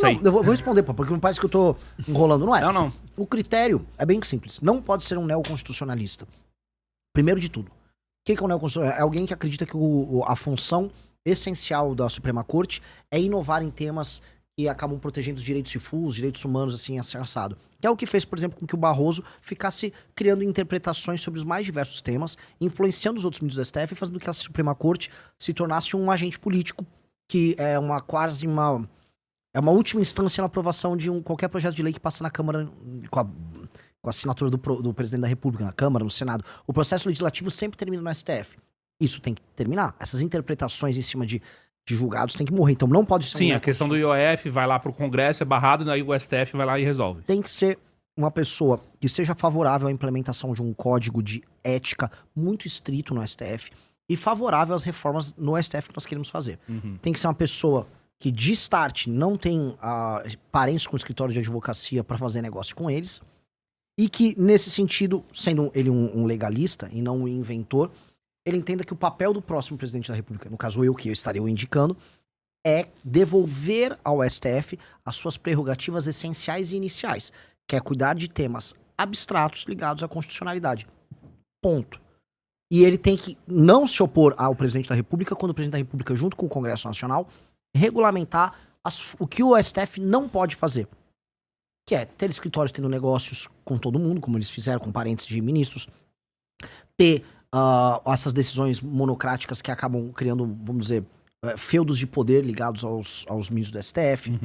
Não, eu vou responder, pô, porque não parece que eu tô enrolando. Não é. Não. O critério é bem simples. Não pode ser um neoconstitucionalista. Primeiro de tudo. O que é um neoconstitucionalista? É alguém que acredita que a função essencial da Suprema Corte é inovar em temas que acabam protegendo os direitos difusos, direitos humanos, assim, assado. Que é o que fez, por exemplo, com que o Barroso ficasse criando interpretações sobre os mais diversos temas, influenciando os outros ministros do STF e fazendo com que a Suprema Corte se tornasse um agente político, que é quase uma última instância na aprovação de qualquer projeto de lei que passa na Câmara com a assinatura do presidente da República, na Câmara, no Senado. O processo legislativo sempre termina no STF. Isso tem que terminar. Essas interpretações em cima de julgados tem que morrer. Então não pode ser... Sim, a questão do IOF vai lá pro Congresso, é barrado, e aí o STF vai lá e resolve. Tem que ser uma pessoa que seja favorável à implementação de um código de ética muito estrito no STF e favorável às reformas no STF que nós queremos fazer. Tem que ser uma pessoa que de start não tem parentes com escritório de advocacia para fazer negócio com eles e que, nesse sentido, sendo ele um legalista e não um inventor, ele entenda que o papel do próximo presidente da República, no caso eu, que eu estaria indicando, é devolver ao STF as suas prerrogativas essenciais e iniciais, que é cuidar de temas abstratos ligados à constitucionalidade. Ponto. E ele tem que não se opor ao presidente da República quando o presidente da República, junto com o Congresso Nacional, regulamentar o que o STF não pode fazer. Que é ter escritórios tendo negócios com todo mundo, como eles fizeram com parentes de ministros, ter essas decisões monocráticas que acabam criando, vamos dizer, feudos de poder ligados aos ministros do STF,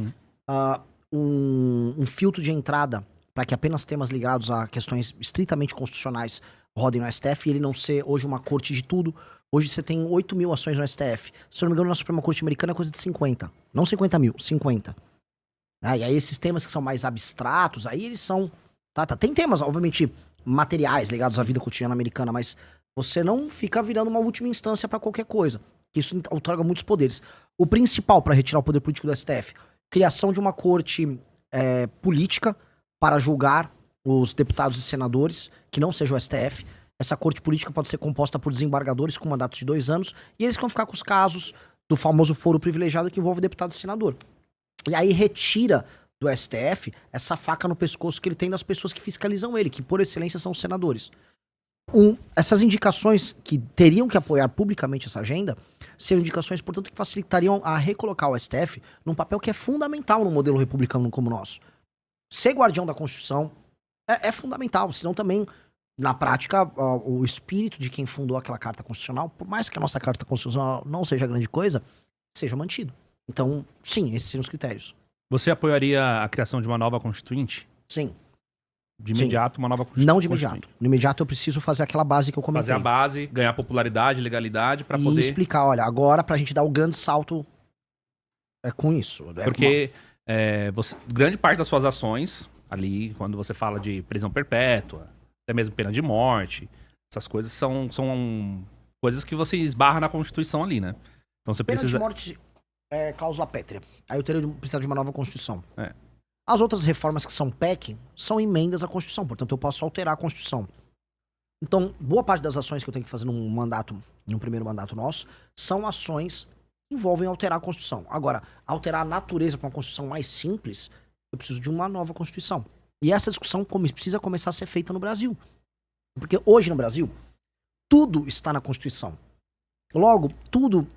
um filtro de entrada para que apenas temas ligados a questões estritamente constitucionais rodem no STF e ele não ser hoje uma corte de tudo. Hoje você tem 8 mil ações no STF. Se eu não me engano, na Suprema Corte Americana é coisa de 50. Não 50 mil, 50. E aí esses temas que são mais abstratos, aí eles são... Tem temas, obviamente, materiais ligados à vida cotidiana americana, mas você não fica virando uma última instância para qualquer coisa. Isso outorga muitos poderes. O principal para retirar o poder político do STF, criação de uma corte política para julgar os deputados e senadores, que não seja o STF. Essa corte política pode ser composta por desembargadores com mandatos de 2 anos, e eles vão ficar com os casos do famoso foro privilegiado que envolve deputado e senador. E aí retira do STF essa faca no pescoço que ele tem das pessoas que fiscalizam ele, que por excelência são os senadores. Essas indicações que teriam que apoiar publicamente essa agenda seriam indicações, portanto, que facilitariam a recolocar o STF num papel que é fundamental no modelo republicano como o nosso. Ser guardião da Constituição é fundamental, senão também, na prática, o espírito de quem fundou aquela Carta Constitucional, por mais que a nossa Carta Constitucional não seja grande coisa, seja mantido. Então, sim, esses seriam os critérios. Você apoiaria a criação de uma nova Constituinte? Sim. De imediato, uma nova Constituinte? Não de imediato. No imediato eu preciso fazer aquela base que eu comentei. Fazer a base, ganhar popularidade, legalidade, para poder... E explicar, olha, agora pra gente dar o grande salto é com isso. Porque grande parte das suas ações, ali, quando você fala de prisão perpétua, até mesmo pena de morte, essas coisas são coisas que você esbarra na Constituição ali, né? Então você pena precisa... de morte é cláusula pétrea. Aí eu teria precisado de uma nova Constituição. É. As outras reformas que são PEC são emendas à Constituição, portanto eu posso alterar a Constituição. Então, boa parte das ações que eu tenho que fazer num primeiro mandato nosso, são ações que envolvem alterar a Constituição. Agora, alterar a natureza para uma Constituição mais simples, eu preciso de uma nova Constituição. E essa discussão precisa começar a ser feita no Brasil. Porque hoje no Brasil, tudo está na Constituição. Logo, tudo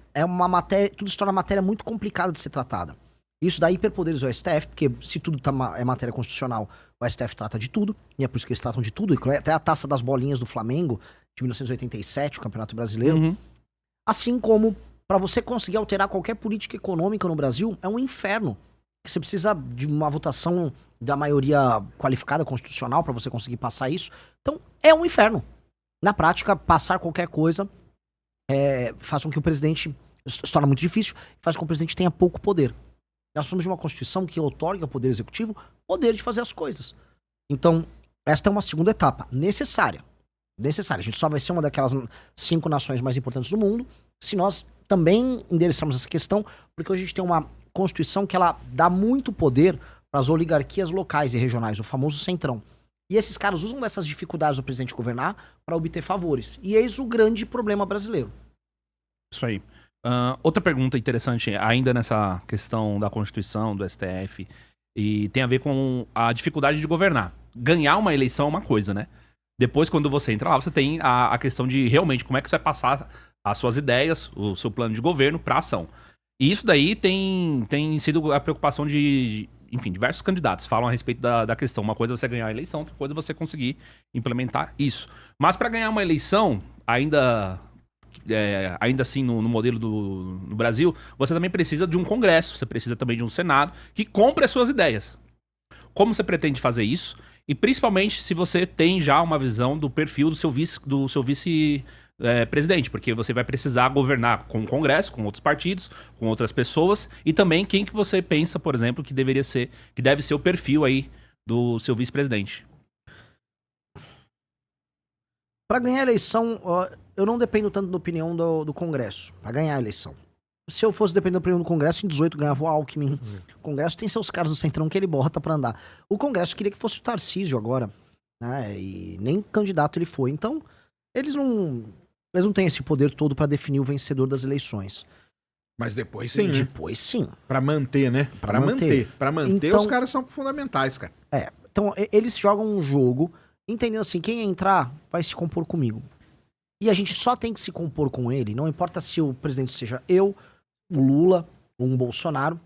se torna matéria muito complicada de ser tratada. Isso dá hiperpoderes ao STF, porque se tudo é matéria constitucional, o STF trata de tudo, e é por isso que eles tratam de tudo, até a taça das bolinhas do Flamengo, de 1987, o Campeonato Brasileiro. Uhum. Assim como, para você conseguir alterar qualquer política econômica no Brasil, é um inferno. Você precisa de uma votação da maioria qualificada constitucional para você conseguir passar isso. Então, é um inferno. Na prática, passar qualquer coisa faz com que o presidente... Se torna muito difícil, faz com que o presidente tenha pouco poder. Nós precisamos de uma Constituição que otorgue ao Poder Executivo poder de fazer as coisas. Então, esta é uma segunda etapa necessária. A gente só vai ser uma daquelas 5 nações mais importantes do mundo se nós também endereçarmos essa questão, porque hoje a gente tem uma Constituição que ela dá muito poder para as oligarquias locais e regionais, o famoso centrão. E esses caras usam dessas dificuldades do presidente governar para obter favores. E eis o grande problema brasileiro. Isso aí. Outra pergunta interessante, ainda nessa questão da Constituição, do STF, e tem a ver com a dificuldade de governar. Ganhar uma eleição é uma coisa, né? Depois, quando você entra lá, você tem a questão de realmente como é que você vai passar as suas ideias, o seu plano de governo para ação. E isso daí tem sido a preocupação de, enfim, diversos candidatos falam a respeito da questão. Uma coisa é você ganhar a eleição, outra coisa é você conseguir implementar isso. Mas para ganhar uma eleição, ainda assim no modelo do Brasil, você também precisa de um Congresso, você precisa também de um Senado que compre as suas ideias. Como você pretende fazer isso? E principalmente se você tem já uma visão do perfil do seu vice-presidente, porque você vai precisar governar com o Congresso, com outros partidos, com outras pessoas, e também quem que você pensa, por exemplo, que deve ser o perfil aí do seu vice-presidente. Para ganhar a eleição, eu não dependo tanto da opinião do Congresso, para ganhar a eleição. Se eu fosse depender da opinião do Congresso, em 18 ganhava o Alckmin. O Congresso tem seus caras do Centrão que ele bota pra andar. O Congresso queria que fosse o Tarcísio agora, né? E nem candidato ele foi. Então, eles não têm esse poder todo pra definir o vencedor das eleições. Mas depois sim, né? Depois sim. Pra manter, né? Pra manter. Pra manter, então, os caras são fundamentais, cara. Então eles jogam um jogo, entendendo assim, quem entrar vai se compor comigo. E a gente só tem que se compor com ele, não importa se o presidente seja eu, o Lula, ou um Bolsonaro,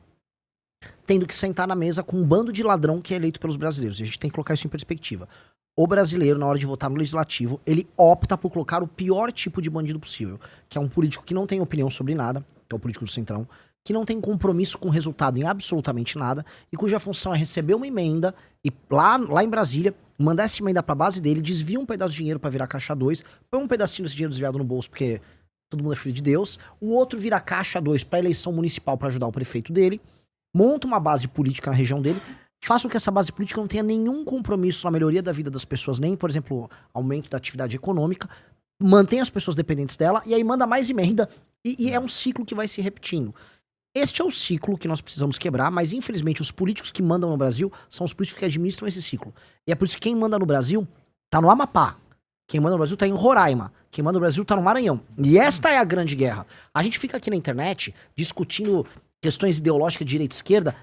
tendo que sentar na mesa com um bando de ladrão que é eleito pelos brasileiros. E a gente tem que colocar isso em perspectiva. O brasileiro, na hora de votar no legislativo, ele opta por colocar o pior tipo de bandido possível, que é um político que não tem opinião sobre nada, que é o político do Centrão, que não tem compromisso com o resultado em absolutamente nada, e cuja função é receber uma emenda e lá em Brasília, mandar essa emenda pra base dele, desvia um pedaço de dinheiro pra virar caixa 2, põe um pedacinho desse dinheiro desviado no bolso, porque todo mundo é filho de Deus, o outro vira caixa 2 pra eleição municipal pra ajudar o prefeito dele, monta uma base política na região dele, faça com que essa base política não tenha nenhum compromisso na melhoria da vida das pessoas, nem, por exemplo, aumento da atividade econômica, mantém as pessoas dependentes dela, e aí manda mais emenda, e é um ciclo que vai se repetindo. Este é o ciclo que nós precisamos quebrar, mas infelizmente os políticos que mandam no Brasil são os políticos que administram esse ciclo. E é por isso que quem manda no Brasil tá no Amapá, quem manda no Brasil tá em Roraima, quem manda no Brasil tá no Maranhão. E esta é a grande guerra. A gente fica aqui na internet discutindo questões ideológicas de direita e esquerda,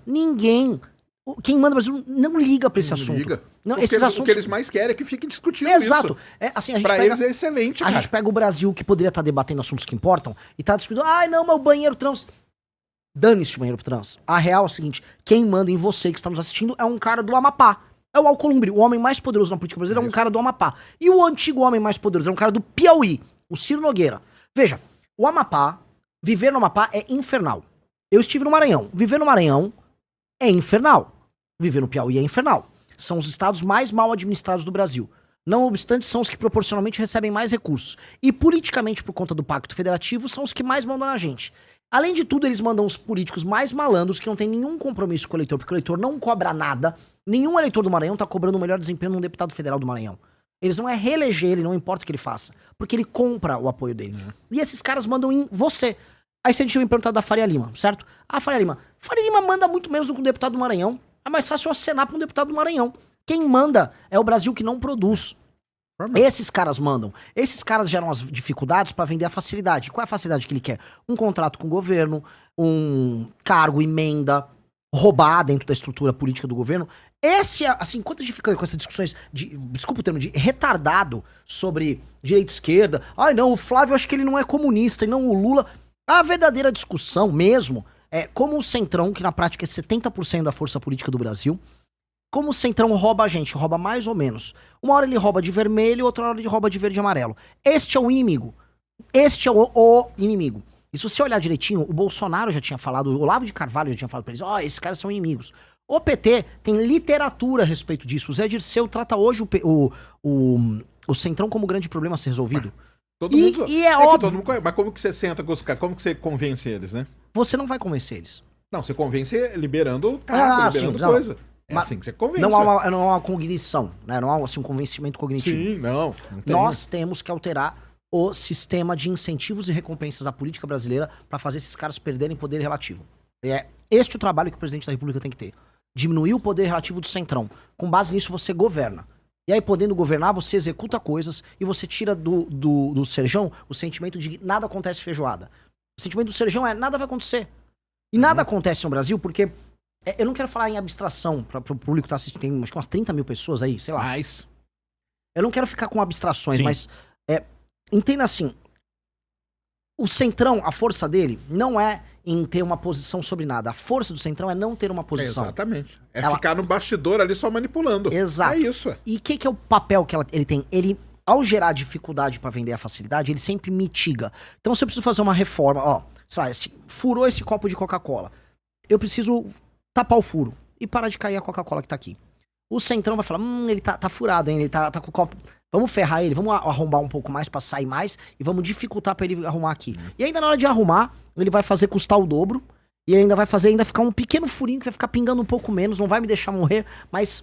quem manda no Brasil não liga pra esse assunto. Liga. Não, Porque esses assuntos... o que eles mais querem é que fiquem discutindo Exato. isso. Assim, a gente pra pega... eles é excelente, A cara. gente pega o Brasil, que poderia estar debatendo assuntos que importam, e tá discutindo, não, mas o banheiro trans... Dane-se o banheiro trans. A real é o seguinte, quem manda em você que está nos assistindo é um cara do Amapá. É o Alcolumbre, o homem mais poderoso na política brasileira é um cara do Amapá. E o antigo homem mais poderoso é um cara do Piauí, o Ciro Nogueira. Veja, o Amapá, viver no Amapá é infernal. Eu estive no Maranhão. Viver no Maranhão é infernal. Viver no Piauí é infernal. São os estados mais mal administrados do Brasil. Não obstante, são os que proporcionalmente recebem mais recursos. E politicamente, por conta do Pacto Federativo, são os que mais mandam na gente. Além de tudo, eles mandam os políticos mais malandros que não tem nenhum compromisso com o eleitor, porque o eleitor não cobra nada. Nenhum eleitor do Maranhão tá cobrando o melhor desempenho num deputado federal do Maranhão. Eles não é reeleger ele, não importa o que ele faça, porque ele compra o apoio dele. E esses caras mandam em você. Aí você tinha me perguntado da Faria Lima, certo? Faria Lima manda muito menos do que um deputado do Maranhão. É mais fácil acenar pra um deputado do Maranhão. Quem manda é o Brasil que não produz. Esses caras mandam. Esses caras geram as dificuldades pra vender a facilidade. Qual é a facilidade que ele quer? Um contrato com o governo, um cargo, emenda, roubar dentro da estrutura política do governo. Assim, enquanto a gente fica com essas discussões desculpa o termo, de retardado sobre direita e esquerda. Não, o Flávio, eu acho que ele não é comunista, e não o Lula. A verdadeira discussão mesmo é como o Centrão, que na prática é 70% da força política do Brasil, como o Centrão rouba a gente, rouba mais ou menos. Uma hora ele rouba de vermelho, outra hora ele rouba de verde e amarelo. Este é o inimigo. Este é o inimigo. E se você olhar direitinho, o Bolsonaro já tinha falado, o Olavo de Carvalho já tinha falado pra eles, esses caras são inimigos. O PT tem literatura a respeito disso. O Zé Dirceu trata hoje o Centrão como grande problema a ser resolvido. Todo mundo, é óbvio. Todo mundo, mas como que você senta com os caras? Como que você convence eles, né? Você não vai convencer eles. Não, você convence liberando cargo, liberando coisa. É assim que você convence. Não há uma cognição, né? Não há assim, um convencimento cognitivo. Sim, não tem. Nós temos que alterar o sistema de incentivos e recompensas da política brasileira para fazer esses caras perderem poder relativo. É este o trabalho que o presidente da República tem que ter. Diminuir o poder relativo do Centrão. Com base nisso, você governa. E aí, podendo governar, você executa coisas e você tira do Serjão o sentimento de que nada acontece feijoada. O sentimento do Serjão é nada vai acontecer. E nada acontece no Brasil porque... Eu não quero falar em abstração para o público que tá assistindo. Tem acho que umas 30 mil pessoas aí, sei lá. Mas... Eu não quero ficar com abstrações, Sim. mas... entenda assim. O Centrão, a força dele, não é em ter uma posição sobre nada. A força do Centrão é não ter uma posição. Exatamente. Ficar no bastidor ali só manipulando. Exato. É isso. E o que é o papel que ele tem? Ele, ao gerar dificuldade para vender a facilidade, ele sempre mitiga. Então, se eu preciso fazer uma reforma, ó, sei lá, furou esse copo de Coca-Cola. Eu preciso tapar o furo e parar de cair a Coca-Cola que tá aqui. O Centrão vai falar, ele tá furado, hein? Ele tá com o copo... Vamos ferrar ele, vamos arrombar um pouco mais pra sair mais e vamos dificultar pra ele arrumar aqui. E ainda na hora de arrumar, ele vai fazer custar o dobro e ainda vai fazer ficar um pequeno furinho que vai ficar pingando um pouco menos, não vai me deixar morrer, mas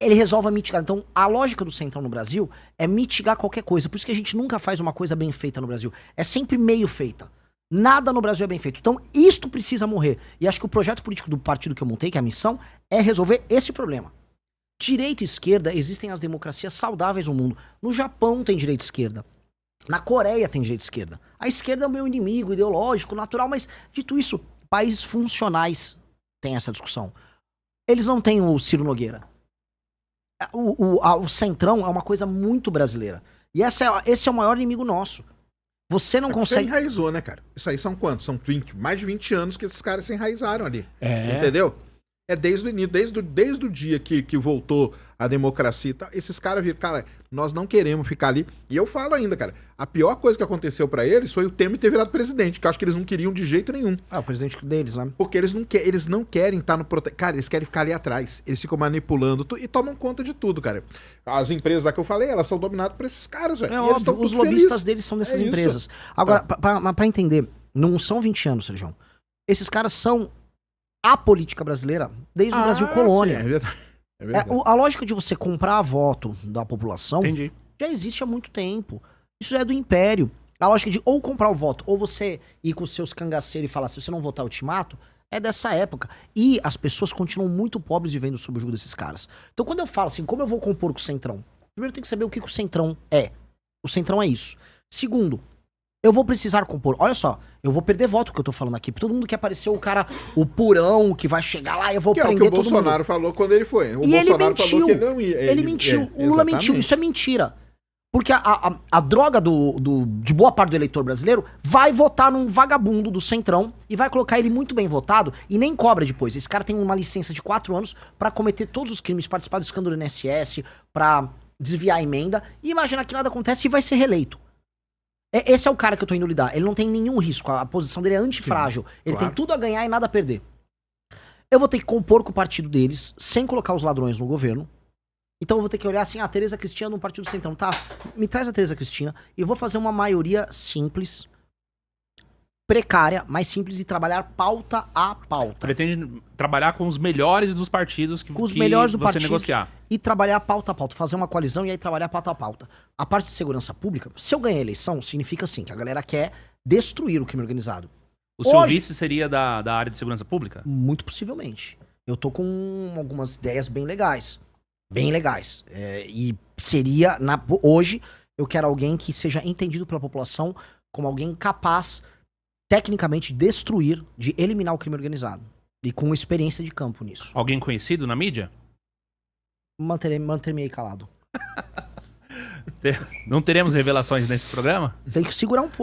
ele resolve mitigar. Então, a lógica do Centrão no Brasil é mitigar qualquer coisa. Por isso que a gente nunca faz uma coisa bem feita no Brasil. É sempre meio feita. Nada no Brasil é bem feito. Então, isto precisa morrer. E acho que o projeto político do partido que eu montei, que é a missão, é resolver esse problema. Direita e esquerda, existem as democracias saudáveis no mundo. No Japão tem direita e esquerda. Na Coreia tem direita e esquerda. A esquerda é o meu inimigo ideológico, natural, mas dito isso, países funcionais têm essa discussão. Eles não têm o Ciro Nogueira. O Centrão é uma coisa muito brasileira. E esse é o maior inimigo nosso. Você não consegue... Você enraizou, né, cara? Isso aí são quantos? São mais de 20 anos que esses caras se enraizaram ali. Entendeu? É desde o início, desde o dia que voltou a democracia e tal, esses caras viram, cara, nós não queremos ficar ali. E eu falo ainda, cara, a pior coisa que aconteceu pra eles foi o Temer ter virado presidente, que eu acho que eles não queriam de jeito nenhum. o presidente deles, né? Porque eles não querem estar no... Cara, eles querem ficar ali atrás. Eles ficam manipulando e tomam conta de tudo, cara. As empresas lá que eu falei, elas são dominadas por esses caras, velho. É óbvio, os lobistas deles são dessas empresas. Agora, pra entender, não são 20 anos, Sérgio. Esses caras são a política brasileira desde o Brasil colônia. Sim, é verdade. É verdade. A lógica de você comprar voto da população Entendi. já existe há muito tempo. Isso já é do Império. A lógica de ou comprar o voto, ou você ir com os seus cangaceiros e falar, se você não votar, eu te mato, é dessa época. E as pessoas continuam muito pobres vivendo sob o jugo desses caras. Então quando eu falo assim, como eu vou compor com o Centrão? Primeiro tem que saber o que o Centrão é. O Centrão é isso. Segundo, eu vou precisar compor. Olha só, eu vou perder voto que eu tô falando aqui. Todo mundo quer aparecer o cara, o purão, que vai chegar lá e eu vou prender todo mundo. Que é o que o Bolsonaro falou quando ele foi. O e Bolsonaro ele mentiu. Falou que ele não ia. Ele mentiu. O Lula mentiu. Isso é mentira. Porque a droga de boa parte do eleitor brasileiro vai votar num vagabundo do Centrão e vai colocar ele muito bem votado e nem cobra depois. Esse cara tem uma licença de 4 anos pra cometer todos os crimes, participar do escândalo do INSS, pra desviar a emenda e imaginar que nada acontece e vai ser reeleito. Esse é o cara que eu tô indo lidar. Ele não tem nenhum risco. A posição dele é antifrágil. Ele tem tudo a ganhar e nada a perder. Eu vou ter que compor com o partido deles, sem colocar os ladrões no governo. Então eu vou ter que olhar assim, a Tereza Cristina no Partido Centrão. Tá, me traz a Tereza Cristina e eu vou fazer uma maioria simples, precária, mais simples e trabalhar pauta a pauta. Pretende trabalhar com os melhores dos partidos que, com os melhores do você partido negociar. E trabalhar pauta a pauta, fazer uma coalizão e aí trabalhar pauta a pauta. A parte de segurança pública, se eu ganhar a eleição, significa assim, que a galera quer destruir o crime organizado. O seu vice seria da área de segurança pública? Muito possivelmente. Eu tô com algumas ideias bem legais. Bem legais. E seria, hoje, eu quero alguém que seja entendido pela população como alguém capaz, tecnicamente, de destruir, de eliminar o crime organizado. E com experiência de campo nisso. Alguém conhecido na mídia? Manter-me aí calado. Não teremos revelações nesse programa? Tem que segurar um pouco.